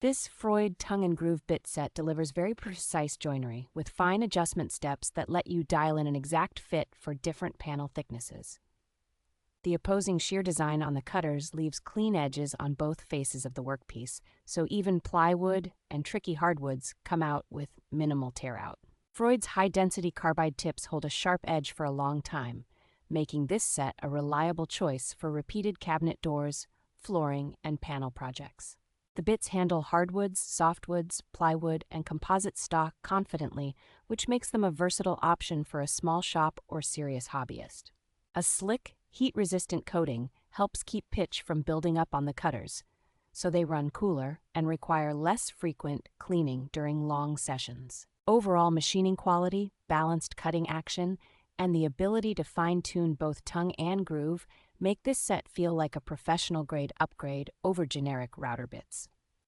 This Freud tongue and groove bit set delivers very precise joinery with fine adjustment steps that let you dial in an exact fit for different panel thicknesses. The opposing shear design on the cutters leaves clean edges on both faces of the workpiece, so even plywood and tricky hardwoods come out with minimal tear out. Freud's high-density carbide tips hold a sharp edge for a long time, making this set a reliable choice for repeated cabinet doors, flooring, and panel projects. The bits handle hardwoods, softwoods, plywood, and composite stock confidently, which makes them a versatile option for a small shop or serious hobbyist. A slick, heat-resistant coating helps keep pitch from building up on the cutters, so they run cooler and require less frequent cleaning during long sessions. Overall machining quality, balanced cutting action, and the ability to fine-tune both tongue and groove make this set feel like a professional-grade upgrade over generic router bits.